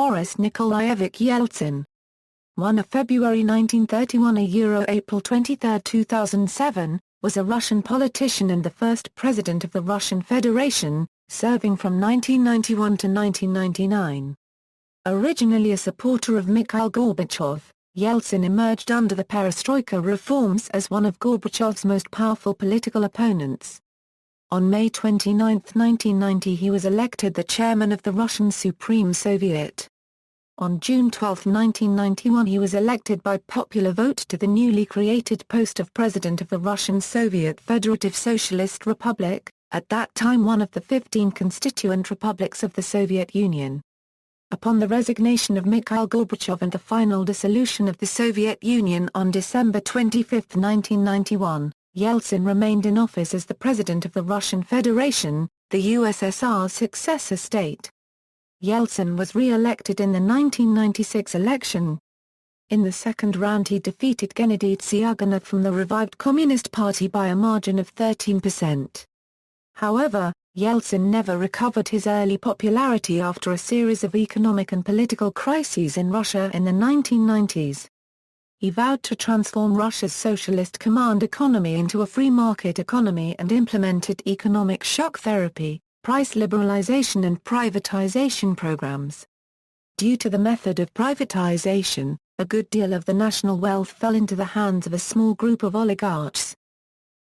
Boris Nikolayevich Yeltsin. 1 February 1931 April 23, 2007, was a Russian politician and the first president of the Russian Federation, serving from 1991 to 1999. Originally a supporter of Mikhail Gorbachev, Yeltsin emerged under the perestroika reforms as one of Gorbachev's most powerful political opponents. On May 29, 1990 he was elected the chairman of the Russian Supreme Soviet. On June 12, 1991 he was elected by popular vote to the newly created post of President of the Russian Soviet Federative Socialist Republic, at that time one of the 15 constituent republics of the Soviet Union. Upon the resignation of Mikhail Gorbachev and the final dissolution of the Soviet Union on December 25, 1991, Yeltsin remained in office as the President of the Russian Federation, the USSR's successor state. Yeltsin was re-elected in the 1996 election. In the second round he defeated Gennady Zyuganov from the revived Communist Party by a margin of 13%. However, Yeltsin never recovered his early popularity after a series of economic and political crises in Russia in the 1990s. He vowed to transform Russia's socialist command economy into a free market economy and implemented economic shock therapy, price liberalization and privatization programs. Due to the method of privatization, a good deal of the national wealth fell into the hands of a small group of oligarchs.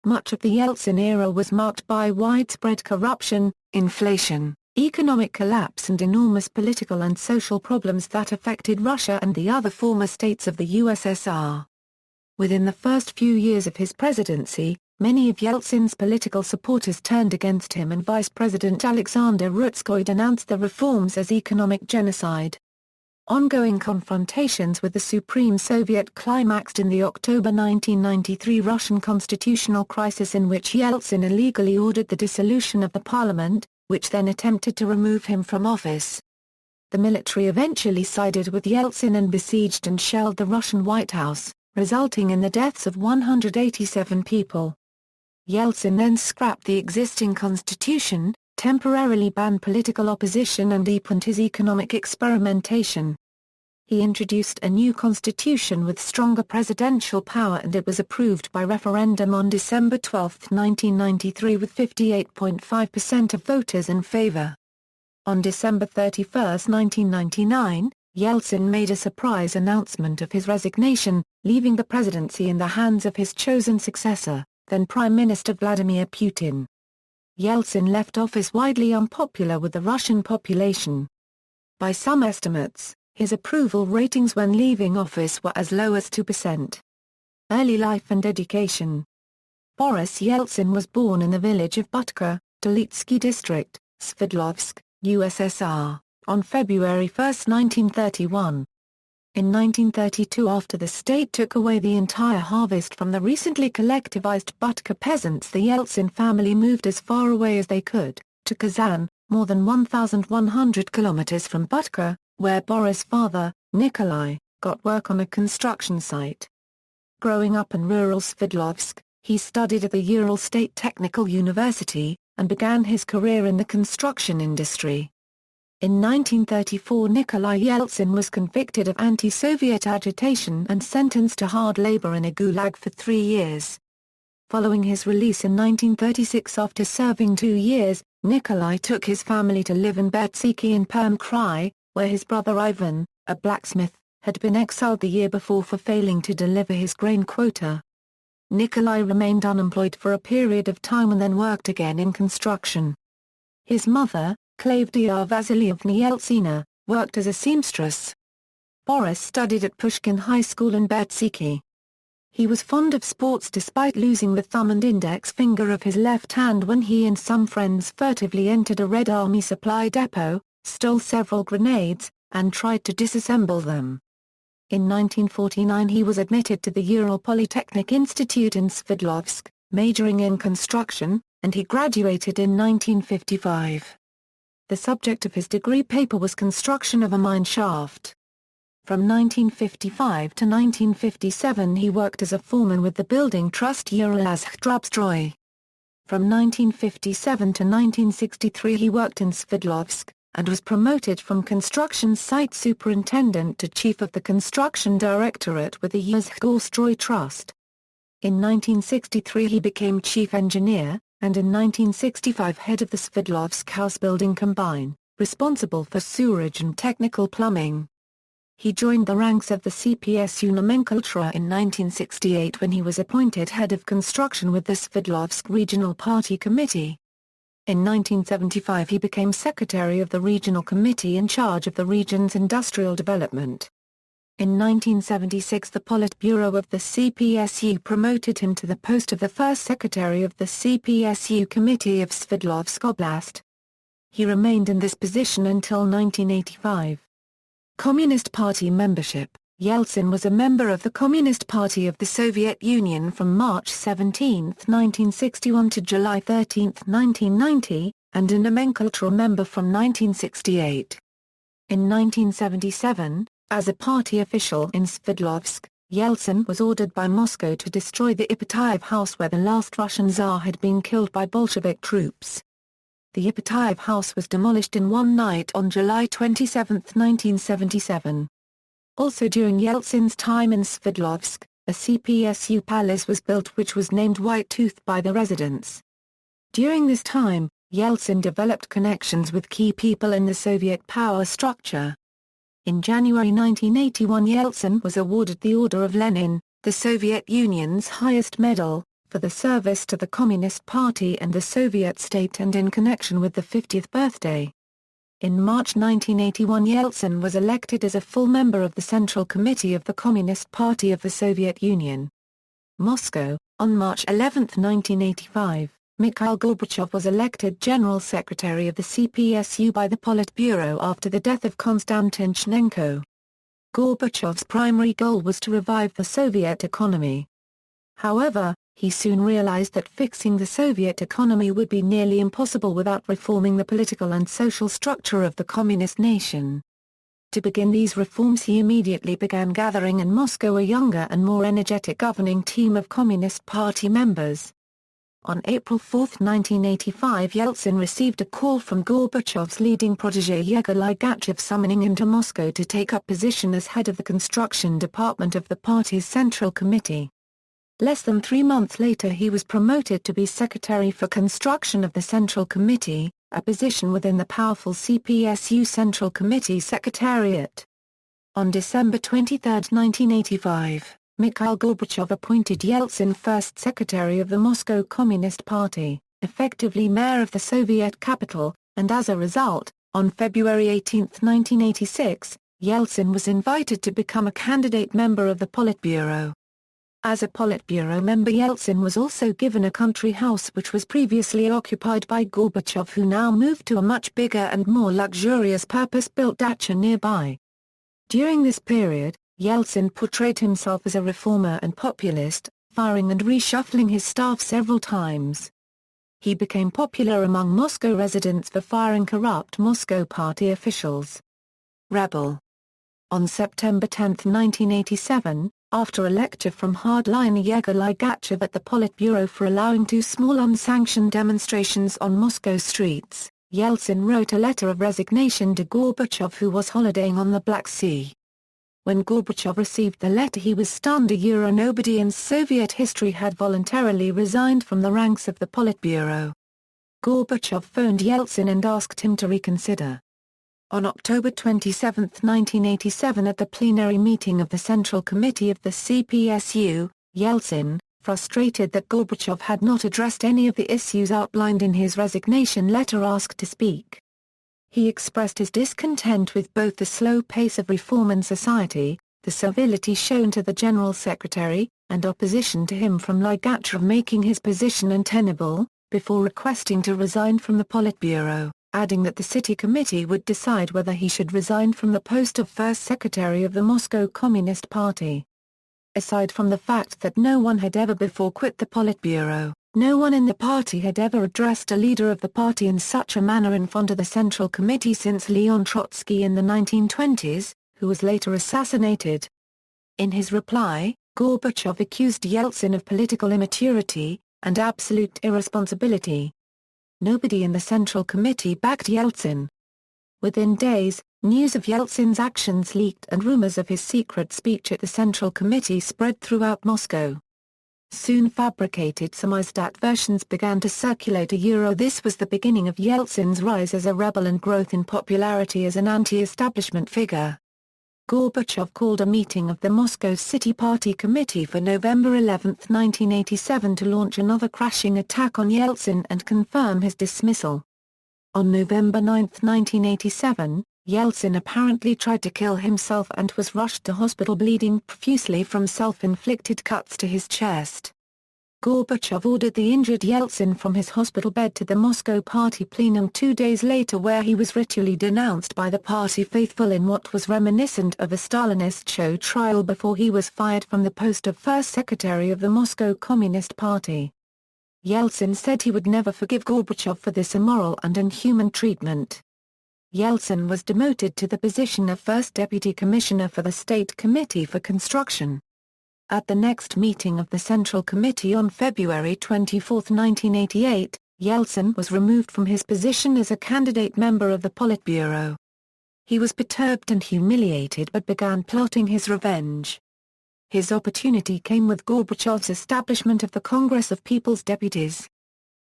Much of the Yeltsin era was marked by widespread corruption, inflation, economic collapse and enormous political and social problems that affected Russia and the other former states of the USSR. Within the first few years of his presidency, many of Yeltsin's political supporters turned against him and Vice President Alexander Rutskoy denounced the reforms as economic genocide. Ongoing confrontations with the Supreme Soviet climaxed in the October 1993 Russian constitutional crisis in which Yeltsin illegally ordered the dissolution of the parliament, which then attempted to remove him from office. The military eventually sided with Yeltsin and besieged and shelled the Russian White House, resulting in the deaths of 187 people. Yeltsin then scrapped the existing constitution, temporarily banned political opposition and deepened his economic experimentation. He introduced a new constitution with stronger presidential power and it was approved by referendum on December 12, 1993 with 58.5% of voters in favor. On December 31, 1999, Yeltsin made a surprise announcement of his resignation, leaving the presidency in the hands of his chosen successor, then Prime Minister Vladimir Putin. Yeltsin left office widely unpopular with the Russian population. By some estimates, his approval ratings when leaving office were as low as 2%. Early life and education. Boris Yeltsin was born in the village of bhodrÿ, Dlitsky district, Sverdlovsk, USSR, on February 1, 1931. In 1932, after the state took away the entire harvest from the recently collectivized bhodrÿ peasants, the Yeltsin family moved as far away as they could, to Kazan, more than 1,100 kilometers from bhodrÿ, where Boris' father, Nikolai, got work on a construction site. Growing up in rural Sverdlovsk, he studied at the Ural State Technical University, and began his career in the construction industry. In 1934 Nikolai Yeltsin was convicted of anti-Soviet agitation and sentenced to hard labor in a gulag for 3 years. Following his release in 1936 after serving 2 years, Nikolai took his family to live in Bertsiki in Perm Krai, where his brother Ivan, a blacksmith, had been exiled the year before for failing to deliver his grain quota. Nikolai remained unemployed for a period of time and then worked again in construction. His mother, Klavdia Vasilyevna Yeltsina, worked as a seamstress. Boris studied at Pushkin High School in Bertsiki. He was fond of sports despite losing the thumb and index finger of his left hand when he and some friends furtively entered a Red Army supply depot, stole several grenades, and tried to disassemble them. In 1949 he was admitted to the Ural Polytechnic Institute in Sverdlovsk, majoring in construction, and he graduated in 1955. The subject of his degree paper was construction of a mine shaft. From 1955 to 1957 he worked as a foreman with the building trust Uralazhdrabstroy. From 1957 to 1963 he worked in Sverdlovsk, and was promoted from construction site superintendent to chief of the construction directorate with the USSR Trust. In 1963 he became chief engineer, and in 1965 head of the Sverdlovsk House Building Combine, responsible for sewerage and technical plumbing. He joined the ranks of the CPSU nomenclature in 1968 when he was appointed head of construction with the Sverdlovsk Regional Party Committee. In 1975 he became secretary of the regional committee in charge of the region's industrial development. In 1976 the Politburo of the CPSU promoted him to the post of the first secretary of the CPSU Committee of Sverdlovsk Oblast. He remained in this position until 1985. Communist Party membership. Yeltsin was a member of the Communist Party of the Soviet Union from March 17, 1961 to July 13, 1990, and a nomenclature member from 1968. In 1977, as a party official in Sverdlovsk, Yeltsin was ordered by Moscow to destroy the Ipatiev house where the last Russian Tsar had been killed by Bolshevik troops. The Ipatiev house was demolished in one night on July 27, 1977. Also during Yeltsin's time in Sverdlovsk, a CPSU palace was built which was named White Tooth by the residents. During this time, Yeltsin developed connections with key people in the Soviet power structure. In January 1981 Yeltsin was awarded the Order of Lenin, the Soviet Union's highest medal, for the service to the Communist Party and the Soviet state and in connection with the 50th birthday. In March 1981 Yeltsin was elected as a full member of the Central Committee of the Communist Party of the Soviet Union. Moscow, on March 11, 1985, Mikhail Gorbachev was elected General Secretary of the CPSU by the Politburo after the death of Konstantin Chernenko. Gorbachev's primary goal was to revive the Soviet economy. However, he soon realized that fixing the Soviet economy would be nearly impossible without reforming the political and social structure of the communist nation. To begin these reforms he immediately began gathering in Moscow a younger and more energetic governing team of Communist Party members. On April 4, 1985 Yeltsin received a call from Gorbachev's leading protégé Yegor Ligachev summoning him to Moscow to take up position as head of the construction department of the party's Central Committee. Less than 3 months later he was promoted to be Secretary for Construction of the Central Committee, a position within the powerful CPSU Central Committee Secretariat. On December 23, 1985, Mikhail Gorbachev appointed Yeltsin first Secretary of the Moscow Communist Party, effectively mayor of the Soviet capital, and as a result, on February 18, 1986, Yeltsin was invited to become a candidate member of the Politburo. As a Politburo member Yeltsin was also given a country house which was previously occupied by Gorbachev who now moved to a much bigger and more luxurious purpose-built dacha nearby. During this period, Yeltsin portrayed himself as a reformer and populist, firing and reshuffling his staff several times. He became popular among Moscow residents for firing corrupt Moscow party officials. Rebel. On September 10, 1987, after a lecture from hardliner Yegor Ligachev at the Politburo for allowing 2 small unsanctioned demonstrations on Moscow streets, Yeltsin wrote a letter of resignation to Gorbachev who was holidaying on the Black Sea. When Gorbachev received the letter he was stunned. Nobody in Soviet history had voluntarily resigned from the ranks of the Politburo. Gorbachev phoned Yeltsin and asked him to reconsider. On October 27, 1987 at the plenary meeting of the Central Committee of the CPSU, Yeltsin, frustrated that Gorbachev had not addressed any of the issues outlined in his resignation letter, asked to speak. He expressed his discontent with both the slow pace of reform in society, the servility shown to the General Secretary, and opposition to him from Ligachev making his position untenable, before requesting to resign from the Politburo, adding that the city committee would decide whether he should resign from the post of first secretary of the Moscow Communist Party. Aside from the fact that no one had ever before quit the Politburo, no one in the party had ever addressed a leader of the party in such a manner in front of the Central Committee since Leon Trotsky in the 1920s, who was later assassinated. In his reply, Gorbachev accused Yeltsin of political immaturity and absolute irresponsibility. Nobody in the Central Committee backed Yeltsin. Within days, news of Yeltsin's actions leaked and rumors of his secret speech at the Central Committee spread throughout Moscow. Soon fabricated samizdat versions began to circulate. This was the beginning of Yeltsin's rise as a rebel and growth in popularity as an anti-establishment figure. Gorbachev called a meeting of the Moscow City Party Committee for November 11, 1987 to launch another crashing attack on Yeltsin and confirm his dismissal. On November 9, 1987, Yeltsin apparently tried to kill himself and was rushed to hospital bleeding profusely from self-inflicted cuts to his chest. Gorbachev ordered the injured Yeltsin from his hospital bed to the Moscow party plenum 2 days later, where he was ritually denounced by the party faithful in what was reminiscent of a Stalinist show trial before he was fired from the post of first secretary of the Moscow Communist Party. Yeltsin said he would never forgive Gorbachev for this immoral and inhuman treatment. Yeltsin was demoted to the position of First Deputy Commissioner for the State Committee for Construction. At the next meeting of the Central Committee on February 24, 1988, Yeltsin was removed from his position as a candidate member of the Politburo. He was perturbed and humiliated but began plotting his revenge. His opportunity came with Gorbachev's establishment of the Congress of People's Deputies.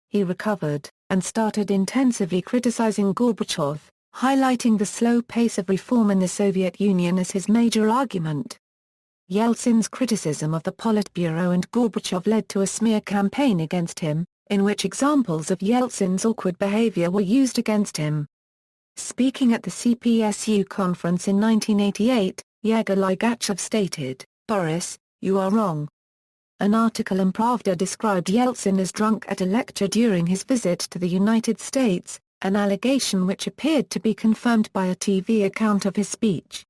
He recovered, and started intensively criticizing Gorbachev, highlighting the slow pace of reform in the Soviet Union as his major argument. Yeltsin's criticism of the Politburo and Gorbachev led to a smear campaign against him, in which examples of Yeltsin's awkward behavior were used against him. Speaking at the CPSU conference in 1988, Yegor Ligachev stated, "Boris, you are wrong." An article in Pravda described Yeltsin as drunk at a lecture during his visit to the United States, an allegation which appeared to be confirmed by a TV account of his speech.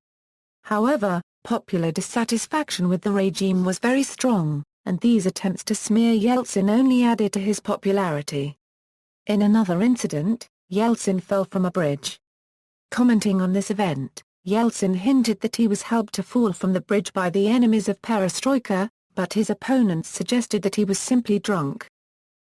However, popular dissatisfaction with the regime was very strong, and these attempts to smear Yeltsin only added to his popularity. In another incident, Yeltsin fell from a bridge. Commenting on this event, Yeltsin hinted that he was helped to fall from the bridge by the enemies of perestroika, but his opponents suggested that he was simply drunk.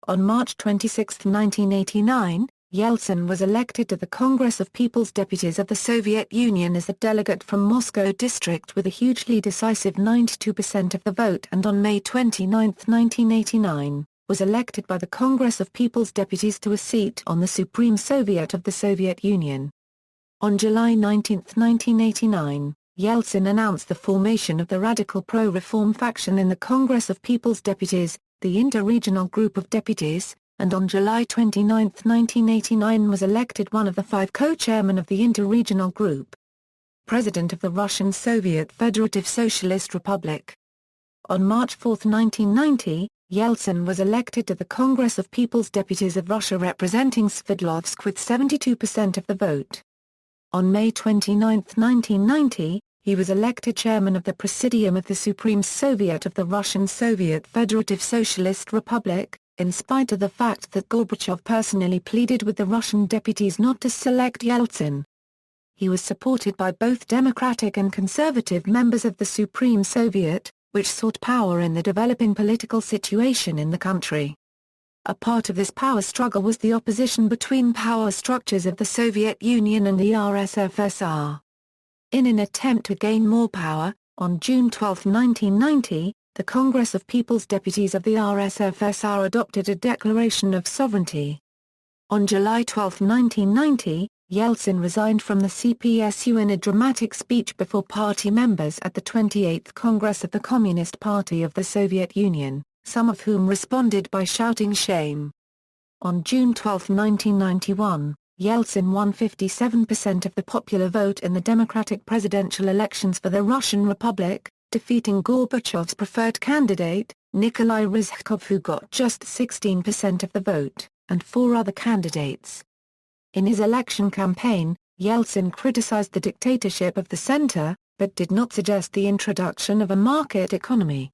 On March 26, 1989, Yeltsin was elected to the Congress of People's Deputies of the Soviet Union as a delegate from Moscow district with a hugely decisive 92% of the vote, and on May 29, 1989, was elected by the Congress of People's Deputies to a seat on the Supreme Soviet of the Soviet Union. On July 19, 1989, Yeltsin announced the formation of the radical pro-reform faction in the Congress of People's Deputies, the inter-regional group of deputies, and on July 29, 1989 was elected one of the 5 co-chairmen of the inter-regional group. President of the Russian Soviet Federative Socialist Republic. On March 4, 1990, Yeltsin was elected to the Congress of People's Deputies of Russia representing Sverdlovsk with 72% of the vote. On May 29, 1990, he was elected chairman of the Presidium of the Supreme Soviet of the Russian Soviet Federative Socialist Republic, in spite of the fact that Gorbachev personally pleaded with the Russian deputies not to select Yeltsin. He was supported by both democratic and conservative members of the Supreme Soviet, which sought power in the developing political situation in the country. A part of this power struggle was the opposition between power structures of the Soviet Union and the SFSR. In an attempt to gain more power, on June 12, 1990, the Congress of People's Deputies of the SFSR adopted a declaration of sovereignty. On July 12, 1990, Yeltsin resigned from the CPSU in a dramatic speech before party members at the 28th Congress of the Communist Party of the Soviet Union, some of whom responded by shouting shame. On June 12, 1991, Yeltsin won 57% of the popular vote in the democratic presidential elections for the Russian Republic, defeating Gorbachev's preferred candidate, Nikolai Ryzhkov, who got just 16% of the vote, and 4 other candidates. In his election campaign, Yeltsin criticized the dictatorship of the center, but did not suggest the introduction of a market economy.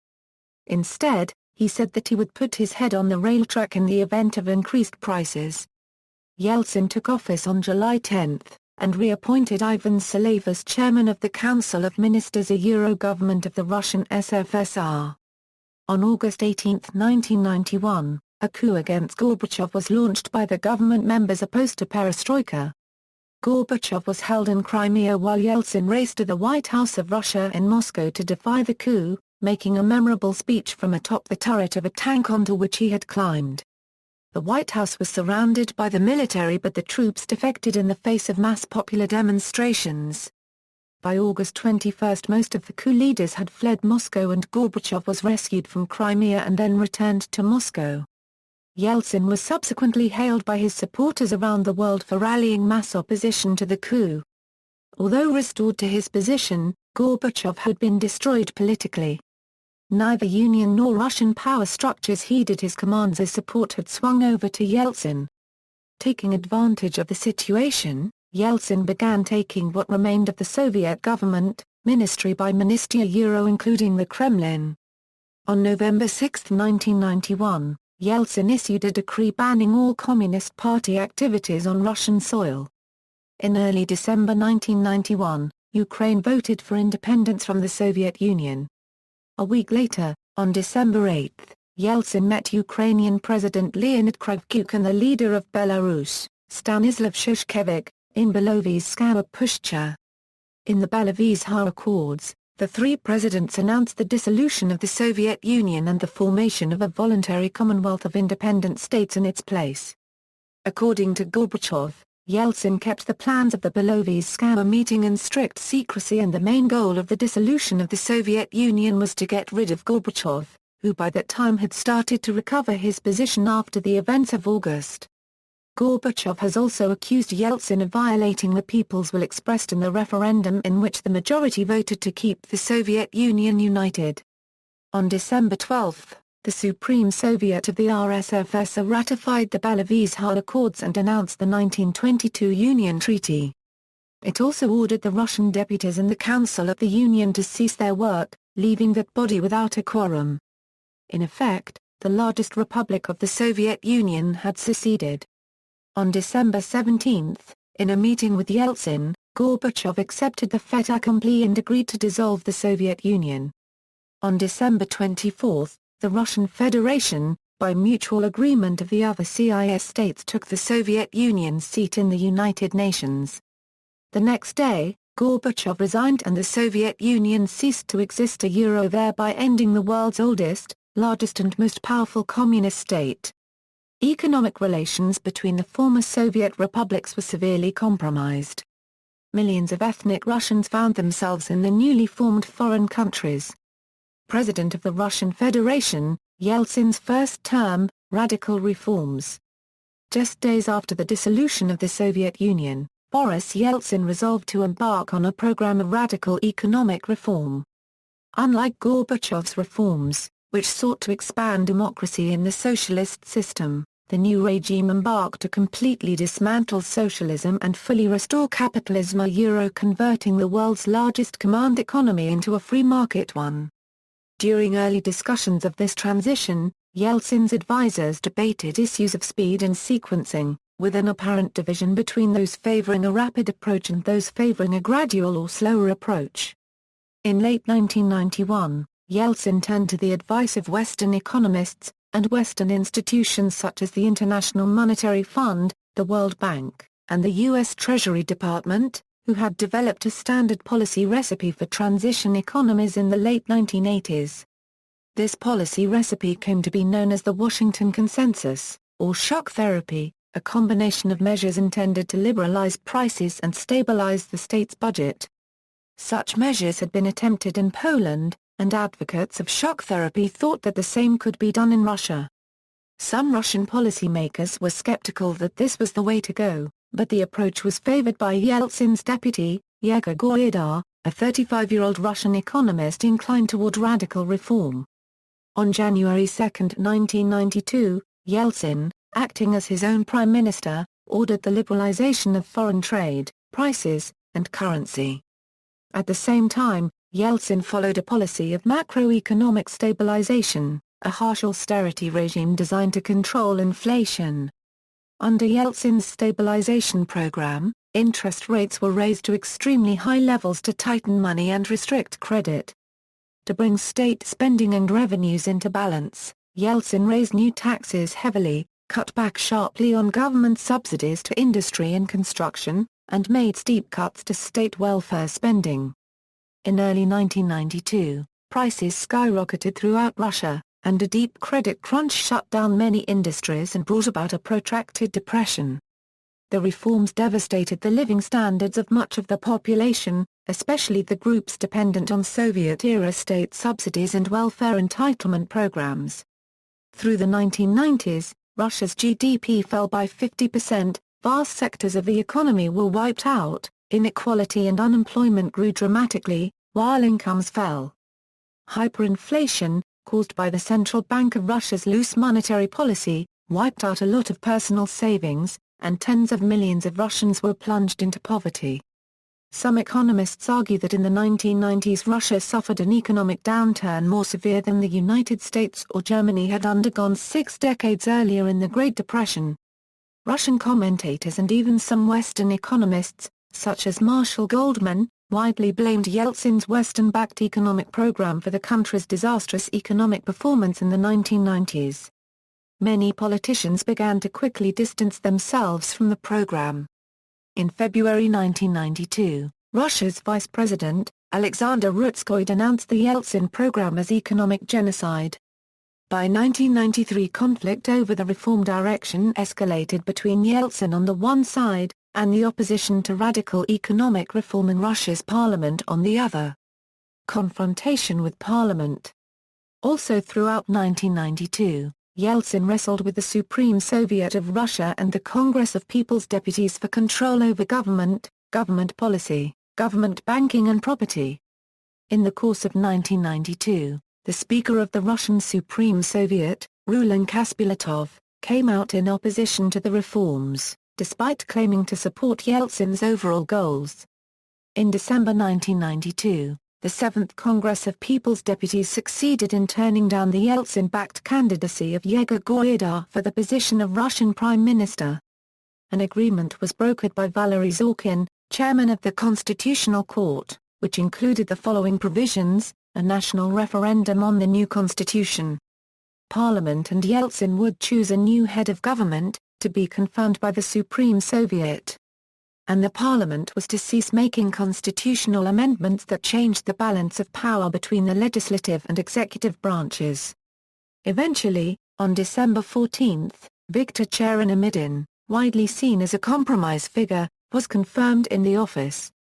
Instead, he said that he would put his head on the rail track in the event of increased prices. Yeltsin took office on July 10, and reappointed Ivan Salev as chairman of the Council of Ministers, a Euro government of the Russian SFSR. On August 18, 1991, a coup against Gorbachev was launched by the government members opposed to perestroika. Gorbachev was held in Crimea while Yeltsin raced to the White House of Russia in Moscow to defy the coup, making a memorable speech from atop the turret of a tank onto which he had climbed. The White House was surrounded by the military, but the troops defected in the face of mass popular demonstrations. By August 21 most of the coup leaders had fled Moscow and Gorbachev was rescued from Crimea and then returned to Moscow. Yeltsin was subsequently hailed by his supporters around the world for rallying mass opposition to the coup. Although restored to his position, Gorbachev had been destroyed politically. Neither Union nor Russian power structures heeded his commands as support had swung over to Yeltsin. Taking advantage of the situation, Yeltsin began taking what remained of the Soviet government, ministry by ministry including the Kremlin. On November 6, 1991, Yeltsin issued a decree banning all Communist Party activities on Russian soil. In early December 1991, Ukraine voted for independence from the Soviet Union. A week later, on December 8, Yeltsin met Ukrainian President Leonid Kravchuk and the leader of Belarus, Stanislav Shishkevich, in belavyskaya Pushcha. In the Belavyskaya Accords, the three presidents announced the dissolution of the Soviet Union and the formation of a voluntary Commonwealth of independent states in its place. According to Gorbachev, Yeltsin kept the plans of the Belavyskaya meeting in strict secrecy, and the main goal of the dissolution of the Soviet Union was to get rid of Gorbachev, who by that time had started to recover his position after the events of August. Gorbachev has also accused Yeltsin of violating the people's will expressed in the referendum in which the majority voted to keep the Soviet Union united. On December 12, the Supreme Soviet of the SFSR ratified the Belavyskaya Accords and announced the 1922 Union Treaty. It also ordered the Russian deputies in the Council of the Union to cease their work, leaving that body without a quorum. In effect, the largest republic of the Soviet Union had seceded. On December 17, in a meeting with Yeltsin, Gorbachev accepted the fait accompli and agreed to dissolve the Soviet Union. On December 24, the Russian Federation, by mutual agreement of the other CIS states, took the Soviet Union's seat in the United Nations. The next day, Gorbachev resigned and the Soviet Union ceased to exist, thereby ending the world's oldest, largest and most powerful communist state. Economic relations between the former Soviet republics were severely compromised. Millions of ethnic Russians found themselves in the newly formed foreign countries. President of the Russian Federation, Yeltsin's first term, radical reforms. Just days after the dissolution of the Soviet Union, Boris Yeltsin resolved to embark on a program of radical economic reform. Unlike Gorbachev's reforms, which sought to expand democracy in the socialist system, the new regime embarked to completely dismantle socialism and fully restore capitalism, converting the world's largest command economy into a free market one. During early discussions of this transition, Yeltsin's advisers debated issues of speed and sequencing, with an apparent division between those favoring a rapid approach and those favoring a gradual or slower approach. In late 1991, Yeltsin turned to the advice of Western economists, and Western institutions such as the International Monetary Fund, the World Bank, and the U.S. Treasury Department, who had developed a standard policy recipe for transition economies in the late 1980s. This policy recipe came to be known as the Washington Consensus, or shock therapy, a combination of measures intended to liberalize prices and stabilize the state's budget. Such measures had been attempted in Poland, and advocates of shock therapy thought that the same could be done in Russia. Some Russian policymakers were skeptical that this was the way to go, but the approach was favored by Yeltsin's deputy, Yegor Goridar, a 35-year-old Russian economist inclined toward radical reform. On January 2, 1992, Yeltsin, acting as his own prime minister, ordered the liberalization of foreign trade, prices, and currency. At the same time, Yeltsin followed a policy of macroeconomic stabilization, a harsh austerity regime designed to control inflation. Under Yeltsin's stabilization program, interest rates were raised to extremely high levels to tighten money and restrict credit. To bring state spending and revenues into balance, Yeltsin raised new taxes heavily, cut back sharply on government subsidies to industry and construction, and made steep cuts to state welfare spending. In early 1992, prices skyrocketed throughout Russia, and a deep credit crunch shut down many industries and brought about a protracted depression. The reforms devastated the living standards of much of the population, especially the groups dependent on Soviet-era state subsidies and welfare entitlement programs. Through the 1990s, Russia's GDP fell by 50%, vast sectors of the economy were wiped out, inequality and unemployment grew dramatically, while incomes fell. Hyperinflation, caused by the Central Bank of Russia's loose monetary policy, wiped out a lot of personal savings, and tens of millions of Russians were plunged into poverty. Some economists argue that in the 1990s Russia suffered an economic downturn more severe than the United States or Germany had undergone 6 decades earlier in the Great Depression. Russian commentators and even some Western economists, such as Marshall Goldman, widely blamed Yeltsin's Western-backed economic program for the country's disastrous economic performance in the 1990s. Many politicians began to quickly distance themselves from the program. In February 1992, Russia's vice president, Alexander Rutskoy, denounced the Yeltsin program as economic genocide. By 1993, conflict over the reform direction escalated between Yeltsin on the one side, and the opposition to radical economic reform in Russia's parliament on the other. Confrontation with parliament. Also throughout 1992, Yeltsin wrestled with the Supreme Soviet of Russia and the Congress of People's Deputies for control over government, government policy, government banking and property. In the course of 1992, the Speaker of the Russian Supreme Soviet, Rulen Kaspilatov, came out in opposition to the reforms, despite claiming to support Yeltsin's overall goals. In December 1992, the 7th Congress of People's Deputies succeeded in turning down the Yeltsin-backed candidacy of Yegor Goida for the position of Russian Prime Minister. An agreement was brokered by Valery Zhorkin, chairman of the Constitutional Court, which included the following provisions: a national referendum on the new constitution. Parliament and Yeltsin would choose a new head of government, to be confirmed by the Supreme Soviet. And the parliament was to cease making constitutional amendments that changed the balance of power between the legislative and executive branches. Eventually, on December 14, Viktor Chernomyrdin, widely seen as a compromise figure, was confirmed in the office.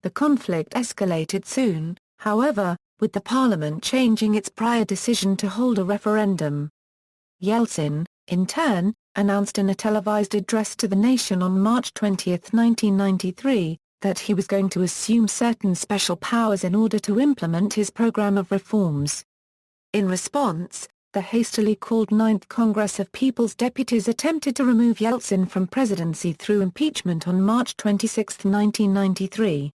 The conflict escalated soon, however, with the parliament changing its prior decision to hold a referendum. Yeltsin, in turn, announced in a televised address to the nation on March 20, 1993, that he was going to assume certain special powers in order to implement his program of reforms. In response, the hastily called 9th Congress of People's Deputies attempted to remove Yeltsin from presidency through impeachment on March 26, 1993.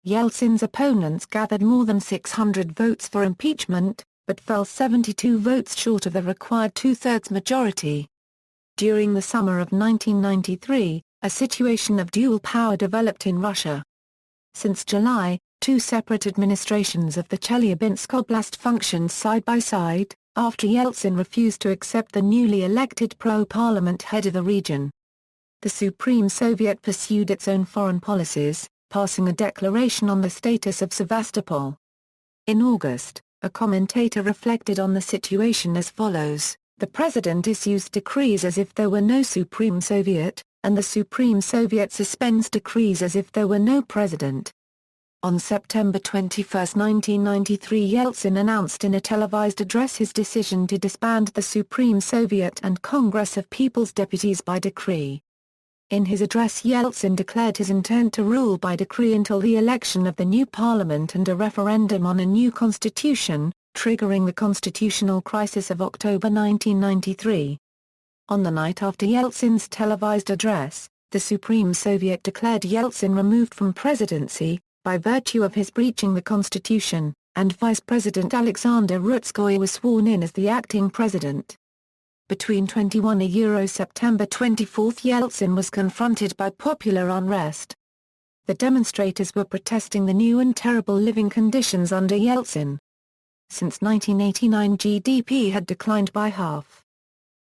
Yeltsin's opponents gathered more than 600 votes for impeachment, but fell 72 votes short of the required two-thirds majority. During the summer of 1993, a situation of dual power developed in Russia. Since July, 2 separate administrations of the Chelyabinsk Oblast functioned side by side, after Yeltsin refused to accept the newly elected pro-parliament head of the region. The Supreme Soviet pursued its own foreign policies, passing a declaration on the status of Sevastopol. In August, a commentator reflected on the situation as follows: the president issues decrees as if there were no Supreme Soviet, and the Supreme Soviet suspends decrees as if there were no president. On September 21, 1993, Yeltsin announced in a televised address his decision to disband the Supreme Soviet and Congress of People's Deputies by decree. In his address, Yeltsin declared his intent to rule by decree until the election of the new parliament and a referendum on a new constitution, triggering the constitutional crisis of October 1993. On the night after Yeltsin's televised address, the Supreme Soviet declared Yeltsin removed from presidency, by virtue of his breaching the constitution, and Vice President Alexander Rutskoy was sworn in as the acting president. Between September 24, Yeltsin was confronted by popular unrest. The demonstrators were protesting the new and terrible living conditions under Yeltsin. Since 1989, GDP had declined by half.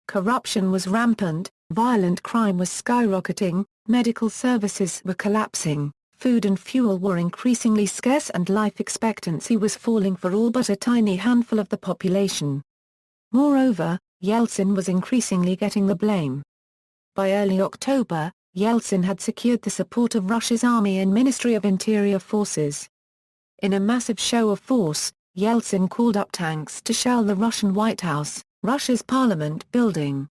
Corruption was rampant, violent crime was skyrocketing, medical services were collapsing, food and fuel were increasingly scarce and life expectancy was falling for all but a tiny handful of the population. Moreover, Yeltsin was increasingly getting the blame. By early October, Yeltsin had secured the support of Russia's army and Ministry of Interior Forces. In a massive show of force, Yeltsin called up tanks to shell the Russian White House, Russia's parliament building.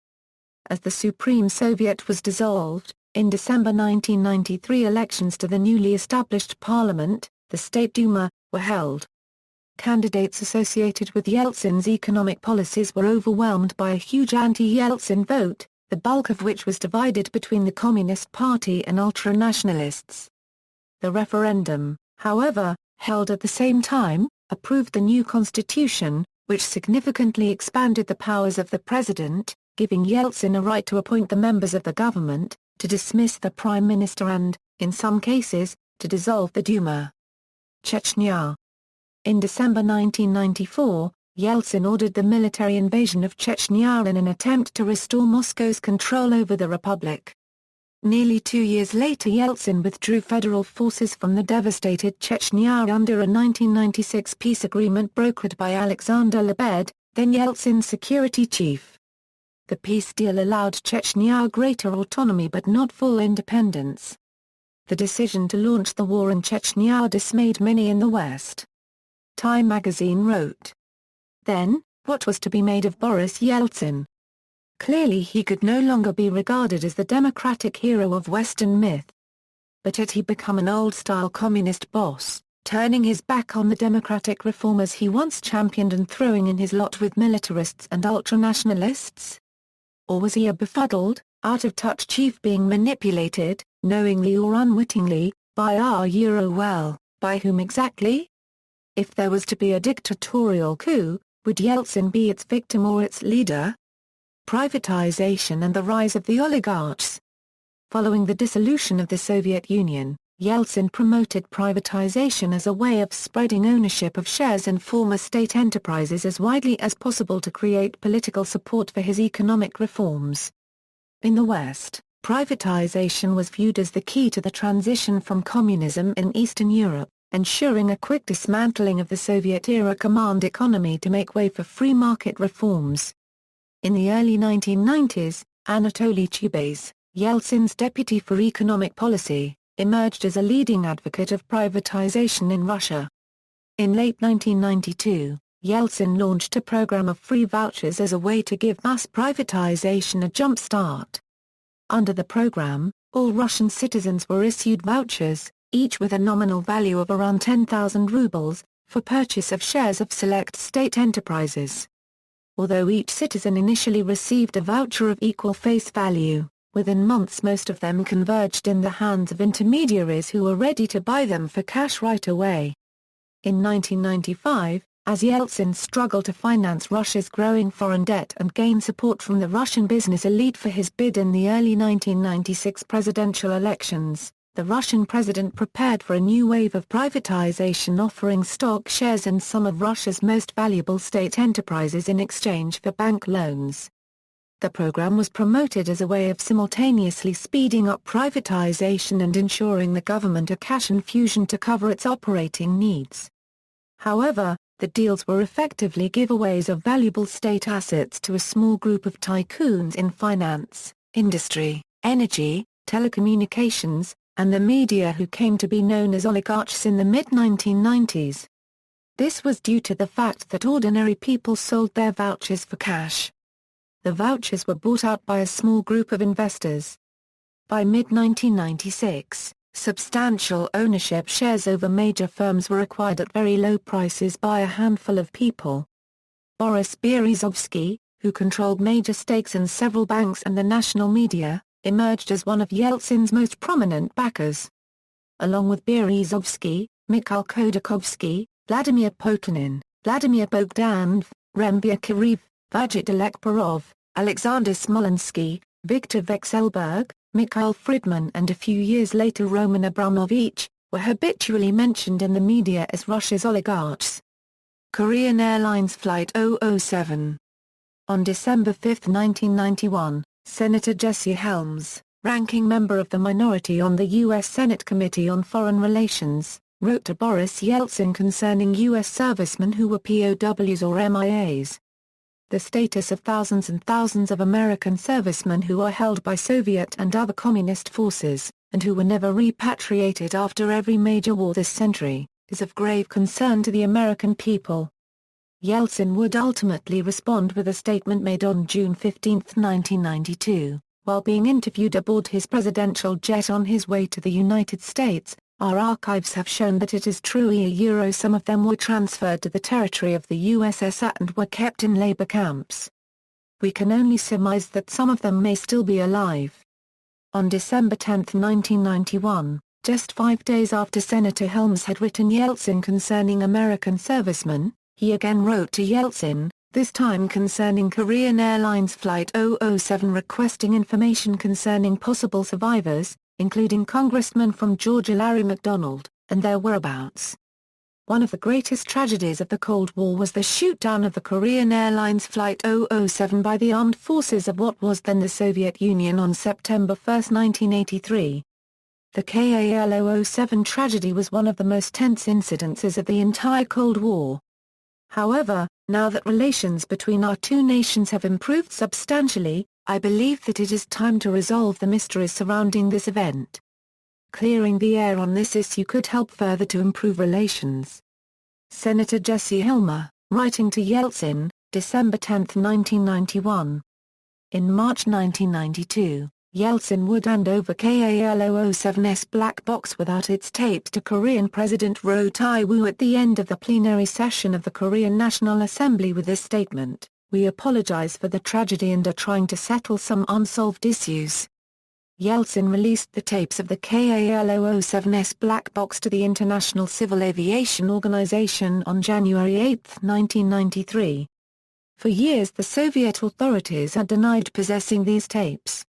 As the Supreme Soviet was dissolved, in December 1993 elections to the newly established parliament, the State Duma, were held. Candidates associated with Yeltsin's economic policies were overwhelmed by a huge anti-Yeltsin vote, the bulk of which was divided between the Communist Party and ultra-nationalists. The referendum, however, held at the same time, approved the new constitution, which significantly expanded the powers of the president, giving Yeltsin a right to appoint the members of the government, to dismiss the prime minister and, in some cases, to dissolve the Duma. Chechnya. In December 1994, Yeltsin ordered the military invasion of Chechnya in an attempt to restore Moscow's control over the republic. Nearly 2 years later Yeltsin withdrew federal forces from the devastated Chechnya under a 1996 peace agreement brokered by Alexander Lebed, then Yeltsin's security chief. The peace deal allowed Chechnya greater autonomy but not full independence. The decision to launch the war in Chechnya dismayed many in the West. Time magazine wrote, "Then, what was to be made of Boris Yeltsin? Clearly he could no longer be regarded as the democratic hero of Western myth. But had he become an old-style communist boss, turning his back on the democratic reformers he once championed and throwing in his lot with militarists and ultranationalists? Or was he a befuddled, out-of-touch chief being manipulated, knowingly or unwittingly, by by whom exactly? If there was to be a dictatorial coup, would Yeltsin be its victim or its leader?" Privatization and the rise of the oligarchs. Following the dissolution of the Soviet Union, Yeltsin promoted privatization as a way of spreading ownership of shares in former state enterprises as widely as possible to create political support for his economic reforms. In the West, privatization was viewed as the key to the transition from communism in Eastern Europe, ensuring a quick dismantling of the Soviet-era command economy to make way for free market reforms. In the early 1990s, Anatoly Chubais, Yeltsin's deputy for economic policy, emerged as a leading advocate of privatization in Russia. In late 1992, Yeltsin launched a program of free vouchers as a way to give mass privatization a jump start. Under the program, all Russian citizens were issued vouchers, each with a nominal value of around 10,000 rubles, for purchase of shares of select state enterprises. Although each citizen initially received a voucher of equal face value, within months most of them converged in the hands of intermediaries who were ready to buy them for cash right away. In 1995, as Yeltsin struggled to finance Russia's growing foreign debt and gain support from the Russian business elite for his bid in the early 1996 presidential elections, the Russian president prepared for a new wave of privatization offering stock shares in some of Russia's most valuable state enterprises in exchange for bank loans. The program was promoted as a way of simultaneously speeding up privatization and ensuring the government a cash infusion to cover its operating needs. However, the deals were effectively giveaways of valuable state assets to a small group of tycoons in finance, industry, energy, telecommunications, and the media who came to be known as oligarchs in the mid-1990s. This was due to the fact that ordinary people sold their vouchers for cash. The vouchers were bought out by a small group of investors. By mid-1996, substantial ownership shares over major firms were acquired at very low prices by a handful of people. Boris Berezovsky, who controlled major stakes in several banks and the national media, emerged as one of Yeltsin's most prominent backers. Along with Berezovsky, Mikhail Khodorkovsky, Vladimir Potanin, Vladimir Bogdanov, Remvir Kirev, Vagit Alekperov, Alexander Smolensky, Viktor Vekselberg, Mikhail Fridman and a few years later Roman Abramovich, were habitually mentioned in the media as Russia's oligarchs. Korean Airlines Flight 007. On December 5, 1991, Senator Jesse Helms, ranking member of the minority on the U.S. Senate Committee on Foreign Relations, wrote to Boris Yeltsin concerning U.S. servicemen who were POWs or MIAs. The status of thousands and thousands of American servicemen who are held by Soviet and other communist forces, and who were never repatriated after every major war this century, is of grave concern to the American people. Yeltsin would ultimately respond with a statement made on June 15, 1992, while being interviewed aboard his presidential jet on his way to the United States. Our archives have shown that it is true. Some of them were transferred to the territory of the USSR and were kept in labor camps. We can only surmise that some of them may still be alive. On December 10, 1991, just 5 days after Senator Helms had written Yeltsin concerning American servicemen, he again wrote to Yeltsin, this time concerning Korean Airlines Flight 007, requesting information concerning possible survivors, including Congressman from Georgia Larry McDonald, and their whereabouts. One of the greatest tragedies of the Cold War was the shoot-down of the Korean Airlines Flight 007 by the armed forces of what was then the Soviet Union on September 1, 1983. The KAL 007 tragedy was one of the most tense incidences of the entire Cold War. However, now that relations between our two nations have improved substantially, I believe that it is time to resolve the mysteries surrounding this event. Clearing the air on this issue could help further to improve relations. Senator Jesse Helmer, writing to Yeltsin, December 10, 1991. In March 1992, Yeltsin would hand over KAL 007's black box without its tapes to Korean President Roh Tae-woo at the end of the plenary session of the Korean National Assembly with this statement: "We apologize for the tragedy and are trying to settle some unsolved issues." Yeltsin released the tapes of the KAL 007's black box to the International Civil Aviation Organization on January 8, 1993. For years the Soviet authorities had denied possessing these tapes.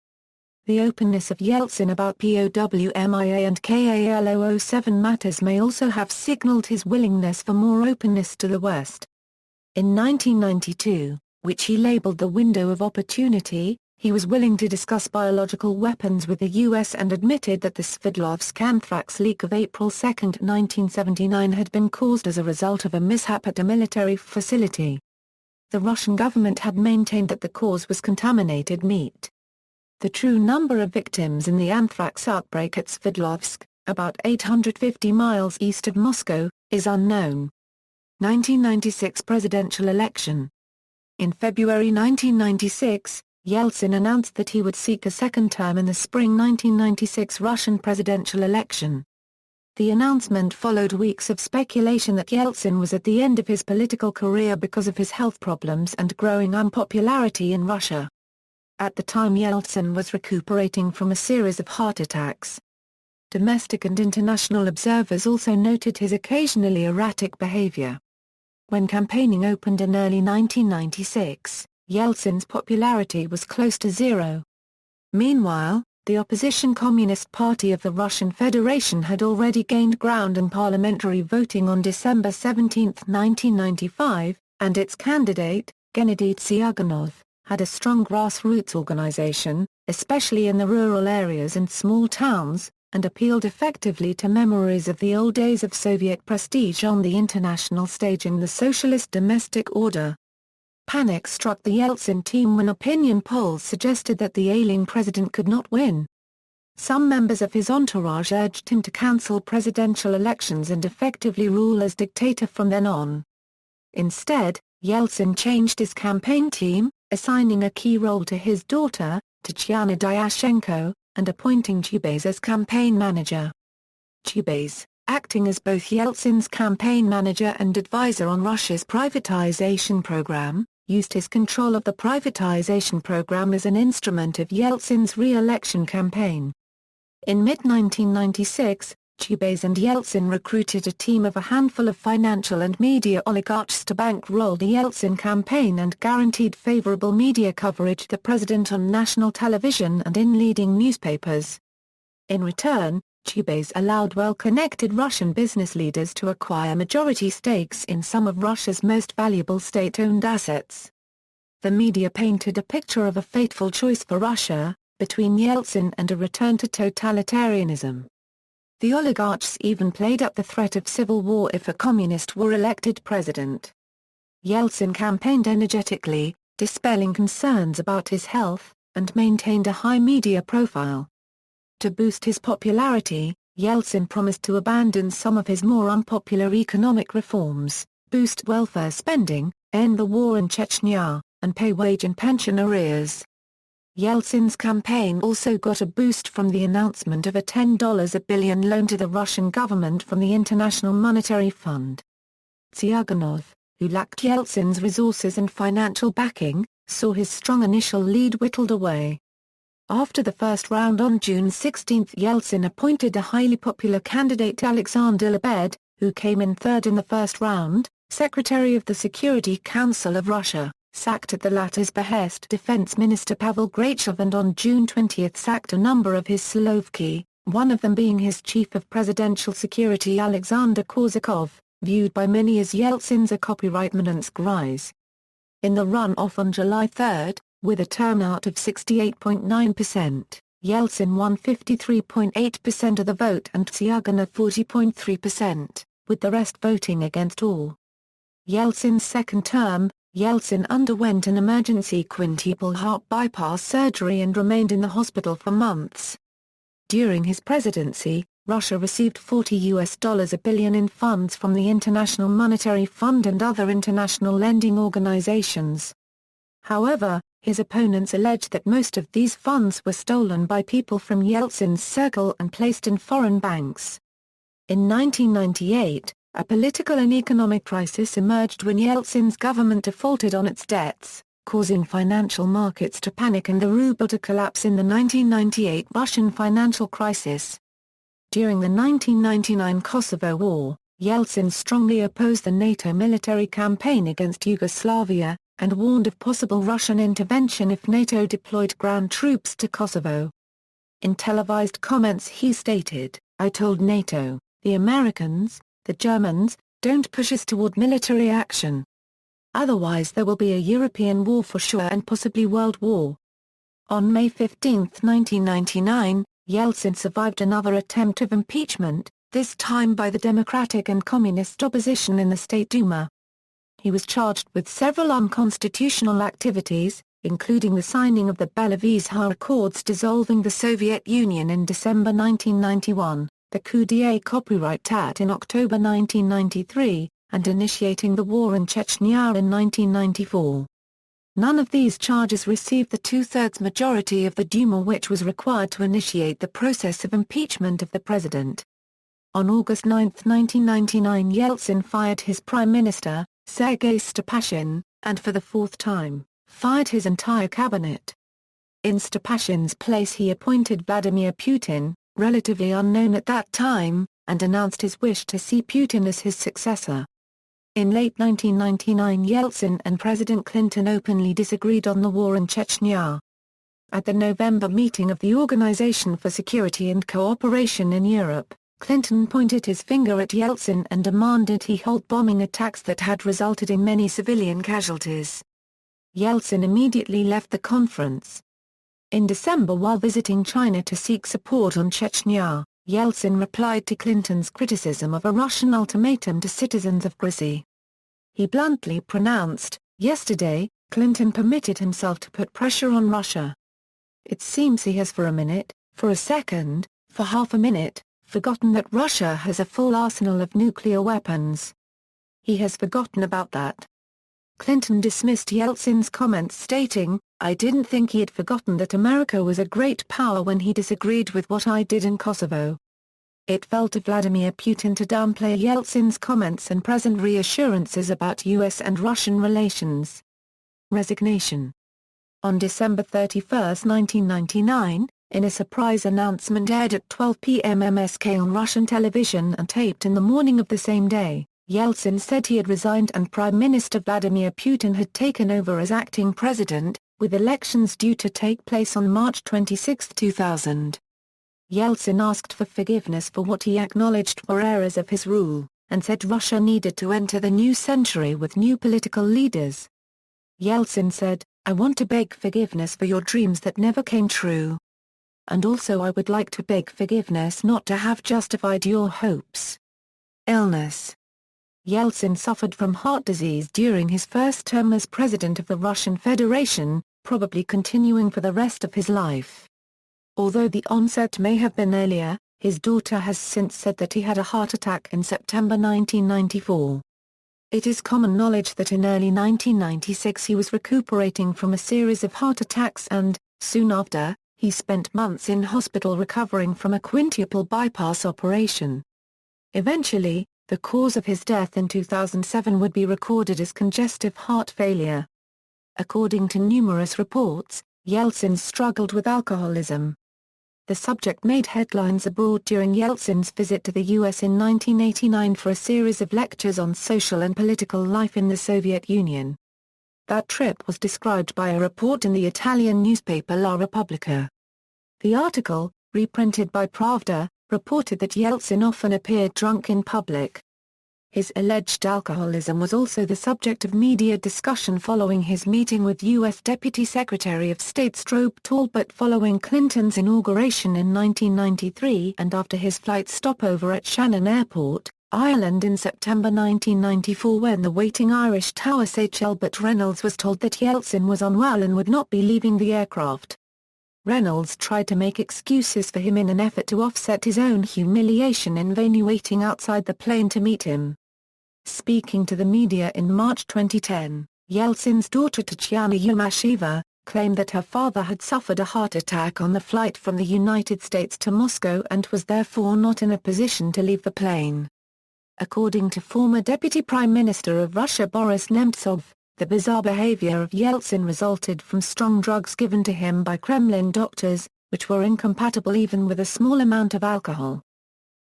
The openness of Yeltsin about POW-MIA and KAL 007 matters may also have signaled his willingness for more openness to the West. In 1992, which he labeled the window of opportunity, he was willing to discuss biological weapons with the U.S. and admitted that the Sverdlovsk anthrax leak of April 2, 1979 had been caused as a result of a mishap at a military facility. The Russian government had maintained that the cause was contaminated meat. The true number of victims in the anthrax outbreak at Sverdlovsk, about 850 miles east of Moscow, is unknown. 1996 presidential election. In February 1996, Yeltsin announced that he would seek a second term in the spring 1996 Russian presidential election. The announcement followed weeks of speculation that Yeltsin was at the end of his political career because of his health problems and growing unpopularity in Russia. At the time Yeltsin was recuperating from a series of heart attacks. Domestic and international observers also noted his occasionally erratic behavior. When campaigning opened in early 1996, Yeltsin's popularity was close to zero. Meanwhile, the opposition Communist Party of the Russian Federation had already gained ground in parliamentary voting on December 17, 1995, and its candidate, Gennady Zyuganov, had a strong grassroots organization, especially in the rural areas and small towns, and appealed effectively to memories of the old days of Soviet prestige on the international stage in the socialist domestic order. Panic struck the Yeltsin team when opinion polls suggested that the ailing president could not win. Some members of his entourage urged him to cancel presidential elections and effectively rule as dictator from then on. Instead, Yeltsin changed his campaign team, assigning a key role to his daughter, Tatyana Dyashenko, and appointing Cheybes as campaign manager. Cheybes, acting as both Yeltsin's campaign manager and advisor on Russia's privatization program, used his control of the privatization program as an instrument of Yeltsin's re-election campaign. In mid-1996, Cheybes and Yeltsin recruited a team of a handful of financial and media oligarchs to bankroll the Yeltsin campaign and guaranteed favorable media coverage of the president on national television and in leading newspapers. In return, Cheybes allowed well-connected Russian business leaders to acquire majority stakes in some of Russia's most valuable state-owned assets. The media painted a picture of a fateful choice for Russia, between Yeltsin and a return to totalitarianism. The oligarchs even played up the threat of civil war if a communist were elected president. Yeltsin campaigned energetically, dispelling concerns about his health, and maintained a high media profile. To boost his popularity, Yeltsin promised to abandon some of his more unpopular economic reforms, boost welfare spending, end the war in Chechnya, and pay wage and pension arrears. Yeltsin's campaign also got a boost from the announcement of a $10 billion loan to the Russian government from the International Monetary Fund. Zyuganov, who lacked Yeltsin's resources and financial backing, saw his strong initial lead whittled away. After the first round on June 16, Yeltsin appointed a highly popular candidate Alexander Lebed, who came in third in the first round, Secretary of the Security Council of Russia, sacked at the latter's behest Defense Minister Pavel Grachev, and on June 20 sacked a number of his Solovki, one of them being his Chief of Presidential Security Alexander Korsakov, viewed by many as Yeltsin's a copyrightman's rise. In the runoff on July 3, with a turnout of 68.9%, Yeltsin won 53.8% of the vote and Zyuganov 40.3%, with the rest voting against all. Yeltsin's second term, Yeltsin underwent an emergency quintuple heart bypass surgery and remained in the hospital for months. During his presidency, Russia received $40 billion in funds from the International Monetary Fund and other international lending organizations. However, his opponents alleged that most of these funds were stolen by people from Yeltsin's circle and placed in foreign banks. In 1998, a political and economic crisis emerged when Yeltsin's government defaulted on its debts, causing financial markets to panic and the ruble to collapse in the 1998 Russian financial crisis. During the 1999 Kosovo War, Yeltsin strongly opposed the NATO military campaign against Yugoslavia, and warned of possible Russian intervention if NATO deployed ground troops to Kosovo. In televised comments he stated, "I told NATO, the Americans, the Germans, don't push us toward military action. Otherwise there will be a European war for sure and possibly World War." On May 15, 1999, Yeltsin survived another attempt of impeachment, this time by the Democratic and Communist opposition in the State Duma. He was charged with several unconstitutional activities, including the signing of the belavyskaya Accords dissolving the Soviet Union in December 1991, the coup d'état copyright act in October 1993, and initiating the war in Chechnya in 1994. None of these charges received the two-thirds majority of the Duma which was required to initiate the process of impeachment of the president. On August 9, 1999, Yeltsin fired his prime minister, Sergei Stepashin, and for the fourth time, fired his entire cabinet. In Stepashin's place he appointed Vladimir Putin, relatively unknown at that time, and announced his wish to see Putin as his successor. In late 1999 Yeltsin and President Clinton openly disagreed on the war in Chechnya. At the November meeting of the Organization for Security and Cooperation in Europe, Clinton pointed his finger at Yeltsin and demanded he halt bombing attacks that had resulted in many civilian casualties. Yeltsin immediately left the conference. In December, while visiting China to seek support on Chechnya, Yeltsin replied to Clinton's criticism of a Russian ultimatum to citizens of Grozny. He bluntly pronounced, "Yesterday, Clinton permitted himself to put pressure on Russia. It seems he has for a minute, for a second, for half a minute, forgotten that Russia has a full arsenal of nuclear weapons. He has forgotten about that." Clinton dismissed Yeltsin's comments stating, "I didn't think he had forgotten that America was a great power when he disagreed with what I did in Kosovo." It fell to Vladimir Putin to downplay Yeltsin's comments and present reassurances about U.S. and Russian relations. Resignation. On December 31, 1999, in a surprise announcement aired at 12 p.m. MSK on Russian television and taped in the morning of the same day, Yeltsin said he had resigned and Prime Minister Vladimir Putin had taken over as acting president, with elections due to take place on March 26, 2000. Yeltsin asked for forgiveness for what he acknowledged were errors of his rule, and said Russia needed to enter the new century with new political leaders. Yeltsin said, "I want to beg forgiveness for your dreams that never came true, and also I would like to beg forgiveness not to have justified your hopes. Illness. Yeltsin suffered from heart disease during his first term as president of the Russian Federation, probably continuing for the rest of his life. Although the onset may have been earlier, his daughter has since said that he had a heart attack in September 1994. It is common knowledge that in early 1996 he was recuperating from a series of heart attacks and, soon after, he spent months in hospital recovering from a quintuple bypass operation. Eventually, the cause of his death in 2007 would be recorded as congestive heart failure. According to numerous reports, Yeltsin struggled with alcoholism. The subject made headlines abroad during Yeltsin's visit to the US in 1989 for a series of lectures on social and political life in the Soviet Union. That trip was described by a report in the Italian newspaper La Repubblica. The article, reprinted by Pravda, reported that Yeltsin often appeared drunk in public. His alleged alcoholism was also the subject of media discussion following his meeting with U.S. Deputy Secretary of State Strobe Talbot following Clinton's inauguration in 1993 and after his flight stopover at Shannon Airport, Ireland in September 1994 when the waiting Irish Taoiseach Albert Reynolds was told that Yeltsin was unwell and would not be leaving the aircraft. Reynolds tried to make excuses for him in an effort to offset his own humiliation in vainly waiting outside the plane to meet him. Speaking to the media in March 2010, Yeltsin's daughter Tatyana Yumasheva claimed that her father had suffered a heart attack on the flight from the United States to Moscow and was therefore not in a position to leave the plane. According to former Deputy Prime Minister of Russia Boris Nemtsov, the bizarre behavior of Yeltsin resulted from strong drugs given to him by Kremlin doctors, which were incompatible even with a small amount of alcohol.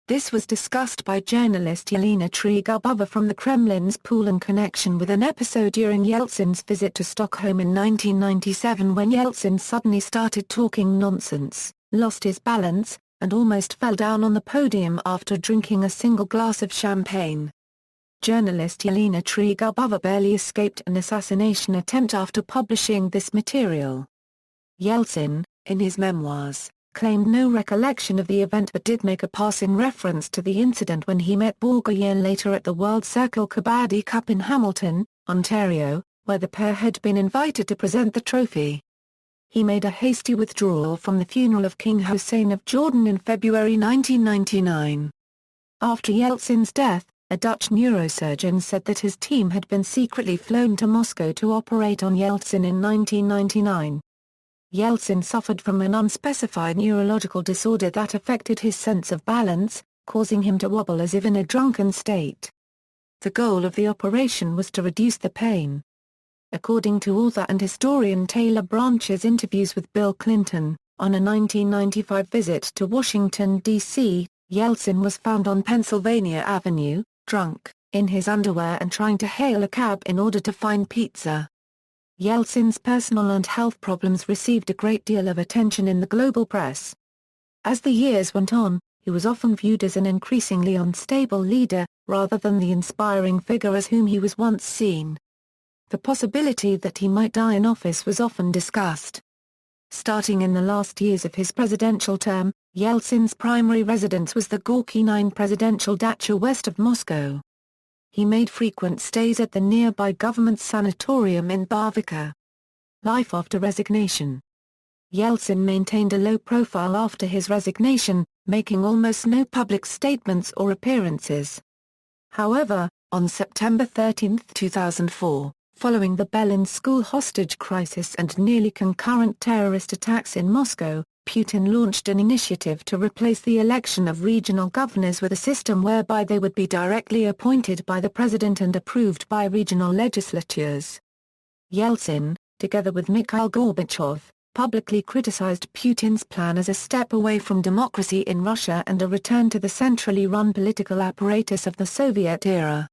This was discussed by journalist Yelena Trygubova from the Kremlin's pool in connection with an episode during Yeltsin's visit to Stockholm in 1997 when Yeltsin suddenly started talking nonsense, lost his balance, and almost fell down on the podium after drinking a single glass of champagne. Journalist Yelena Trygubova barely escaped an assassination attempt after publishing this material. Yeltsin, in his memoirs, claimed no recollection of the event but did make a passing reference to the incident when he met Borszái later at the World Circle Kabaddi Cup in Hamilton, Ontario, where the pair had been invited to present the trophy. He made a hasty withdrawal from the funeral of King Hussein of Jordan in February 1999. After Yeltsin's death, a Dutch neurosurgeon said that his team had been secretly flown to Moscow to operate on Yeltsin in 1999. Yeltsin suffered from an unspecified neurological disorder that affected his sense of balance, causing him to wobble as if in a drunken state. The goal of the operation was to reduce the pain. According to author and historian Taylor Branch's interviews with Bill Clinton, on a 1995 visit to Washington, D.C., Yeltsin was found on Pennsylvania Avenue, drunk, in his underwear and trying to hail a cab in order to find pizza. Yeltsin's personal and health problems received a great deal of attention in the global press. As the years went on, he was often viewed as an increasingly unstable leader, rather than the inspiring figure as whom he was once seen. The possibility that he might die in office was often discussed. Starting in the last years of his presidential term, Yeltsin's primary residence was the Gorky 9 presidential dacha west of Moscow. He made frequent stays at the nearby government sanatorium in Barvika. Life after resignation. Yeltsin maintained a low profile after his resignation, making almost no public statements or appearances. However, on September 13, 2004, following the Berlin school hostage crisis and nearly concurrent terrorist attacks in Moscow, Putin launched an initiative to replace the election of regional governors with a system whereby they would be directly appointed by the president and approved by regional legislatures. Yeltsin, together with Mikhail Gorbachev, publicly criticized Putin's plan as a step away from democracy in Russia and a return to the centrally run political apparatus of the Soviet era.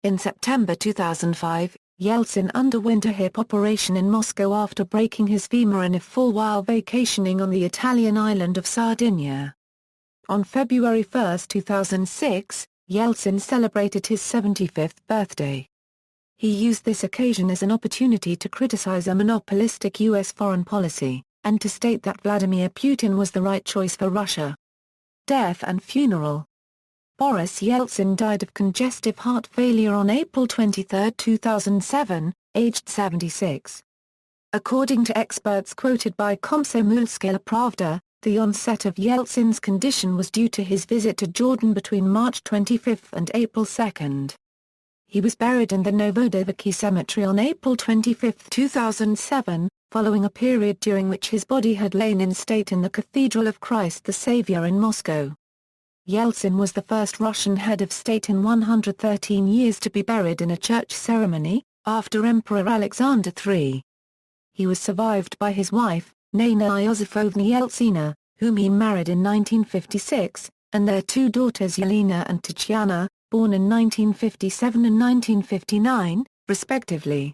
In September 2005, Yeltsin underwent a hip operation in Moscow after breaking his femur in a fall while vacationing on the Italian island of Sardinia. On February 1, 2006, Yeltsin celebrated his 75th birthday. He used this occasion as an opportunity to criticize a monopolistic U.S. foreign policy. and to state that Vladimir Putin was the right choice for Russia. Death and funeral. Boris Yeltsin died of congestive heart failure on April 23, 2007, aged 76. According to experts quoted by Komsomolskaya Pravda, the onset of Yeltsin's condition was due to his visit to Jordan between March 25 and April 2. He was buried in the Novodevichy Cemetery on April 25, 2007, following a period during which his body had lain in state in the Cathedral of Christ the Savior in Moscow. Yeltsin was the first Russian head of state in 113 years to be buried in a church ceremony, after Emperor Alexander III. He was survived by his wife, Nina Iosifovna Yeltsina, whom he married in 1956, and their two daughters Yelena and Tatiana, born in 1957 and 1959, respectively.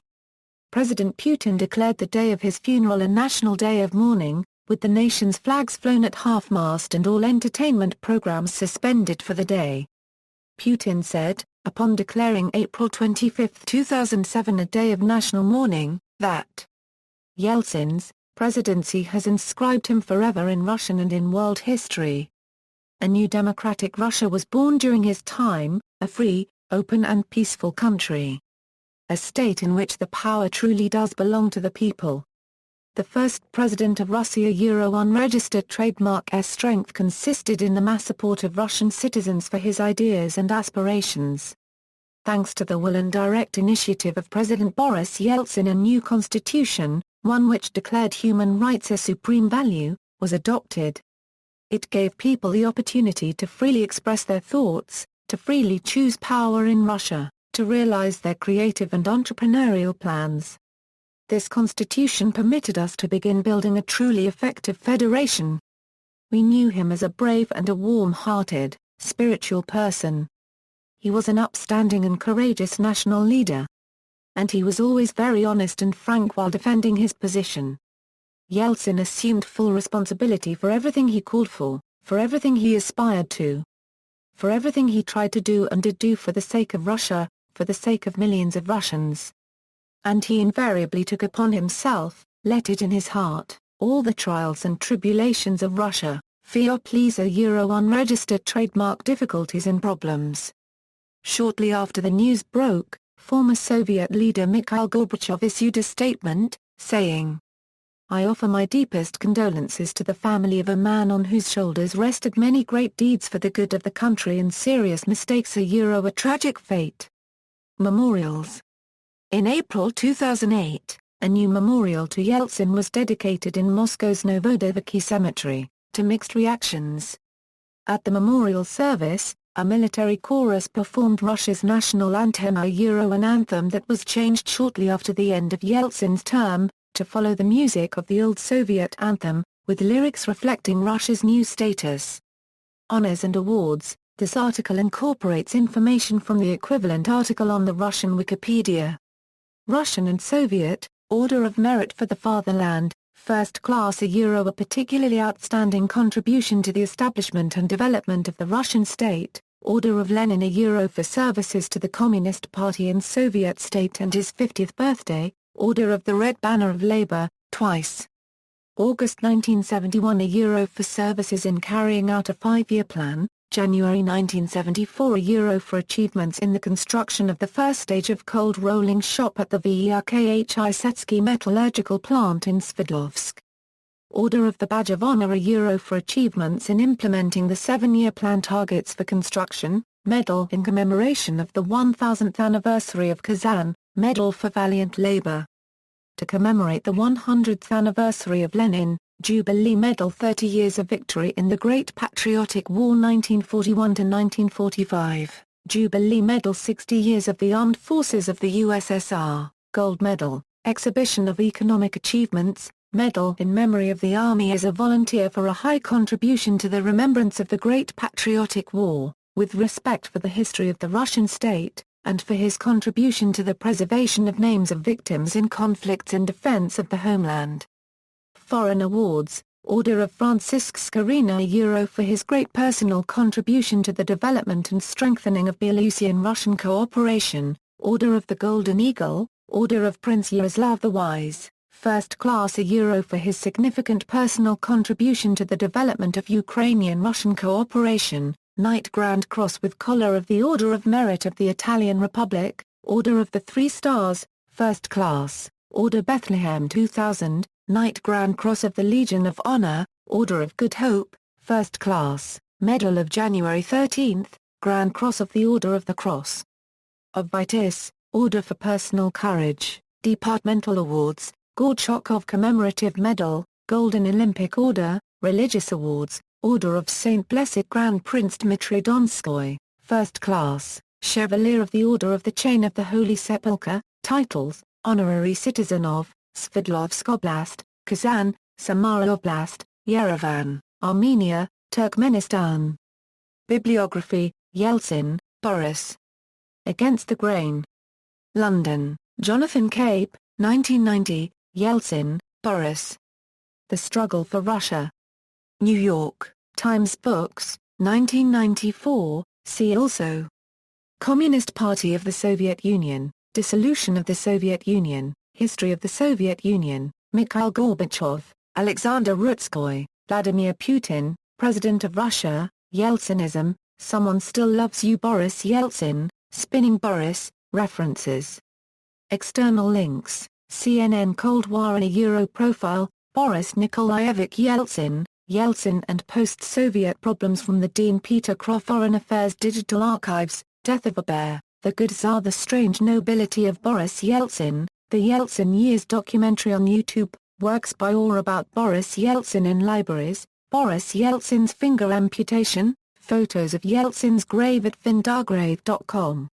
President Putin declared the day of his funeral a national day of mourning, with the nation's flags flown at half-mast and all entertainment programs suspended for the day. Putin said, upon declaring April 25, 2007 a day of national mourning, that Yeltsin's presidency has inscribed him forever in Russian and in world history. A new democratic Russia was born during his time, a free, open and peaceful country. A state in which the power truly does belong to the people. The first president of Russia unregistered trademark S strength consisted in the mass support of Russian citizens for his ideas and aspirations. Thanks to the will and direct initiative of President Boris Yeltsin, a new constitution, one which declared human rights a supreme value, was adopted. It gave people the opportunity to freely express their thoughts, to freely choose power in Russia, to realize their creative and entrepreneurial plans. This constitution permitted us to begin building a truly effective federation. We knew him as a brave and a warm-hearted, spiritual person. He was an upstanding and courageous national leader. And he was always very honest and frank while defending his position. Yeltsin assumed full responsibility for everything he called for everything he aspired to. For everything he tried to do and did do for the sake of Russia, for the sake of millions of Russians. And he invariably took upon himself, let it in his heart, all the trials and tribulations of Russia, fear pleaser unregistered trademark difficulties and problems. Shortly after the news broke, former Soviet leader Mikhail Gorbachev issued a statement, saying, "I offer my deepest condolences to the family of a man on whose shoulders rested many great deeds for the good of the country and serious mistakes a tragic fate." Memorials. In April 2008, a new memorial to Yeltsin was dedicated in Moscow's Novodevichy Cemetery, to mixed reactions. At the memorial service, a military chorus performed Russia's national anthem, an anthem that was changed shortly after the end of Yeltsin's term, to follow the music of the old Soviet anthem, with lyrics reflecting Russia's new status. Honors and awards. This article incorporates information from the equivalent article on the Russian Wikipedia. Russian and Soviet, Order of Merit for the Fatherland, First Class a particularly outstanding contribution to the establishment and development of the Russian state, Order of Lenin a for services to the Communist Party and Soviet state and his 50th birthday, Order of the Red Banner of Labour, twice. August 1971 a for services in carrying out a 5-year plan, January 1974 a for achievements in the construction of the first stage of cold rolling shop at the v metallurgical plant in Sverdlovsk. Order of the Badge of Honor a for achievements in implementing the 7-year plan targets for construction, Medal in commemoration of the 1000th anniversary of Kazan, Medal for Valiant Labor. To commemorate the 100th anniversary of Lenin, Jubilee Medal 30 Years of Victory in the Great Patriotic War 1941–1945, Jubilee Medal 60 Years of the Armed Forces of the USSR, Gold Medal, Exhibition of Economic Achievements, Medal in Memory of the Army as a Volunteer for a high contribution to the remembrance of the Great Patriotic War, with respect for the history of the Russian state, and for his contribution to the preservation of names of victims in conflicts in defense of the homeland. Foreign awards, Order of Francisc Scarina a for his great personal contribution to the development and strengthening of Belarusian-Russian cooperation, Order of the Golden Eagle, Order of Prince Yaroslav the Wise, First Class Euro for his significant personal contribution to the development of Ukrainian-Russian cooperation, Knight Grand Cross with Collar of the Order of Merit of the Italian Republic, Order of the Three Stars, First Class, Order Bethlehem 2000, Knight Grand Cross of the Legion of Honor, Order of Good Hope, First Class, Medal of January 13, Grand Cross of the Order of the Cross of Vytis, Order for Personal Courage, Departmental Awards, Gorchakov Commemorative Medal, Golden Olympic Order, Religious Awards, Order of Saint Blessed Grand Prince Dmitry Donskoy, First Class, Chevalier of the Order of the Chain of the Holy Sepulchre, Titles, Honorary Citizen of, Sverdlovsk Oblast, Kazan, Samara Oblast, Yerevan, Armenia, Turkmenistan. Bibliography, Yeltsin, Boris. Against the Grain. London, Jonathan Cape, 1990, Yeltsin, Boris. The Struggle for Russia. New York, Times Books, 1994, see also. Communist Party of the Soviet Union, Dissolution of the Soviet Union, History of the Soviet Union, Mikhail Gorbachev, Alexander Rutskoy, Vladimir Putin, President of Russia, Yeltsinism, Someone Still Loves You Boris Yeltsin, Spinning Boris, References. External links, CNN Cold War and a Euro Profile, Boris Nikolayevich Yeltsin, Yeltsin and Post-Soviet Problems from the Dean Peter Croft Foreign Affairs Digital Archives, Death of a Bear, The Good Tsar The Strange Nobility of Boris Yeltsin, The Yeltsin Years documentary on YouTube, works by or about Boris Yeltsin in libraries, Boris Yeltsin's finger amputation, photos of Yeltsin's grave at findargrave.com.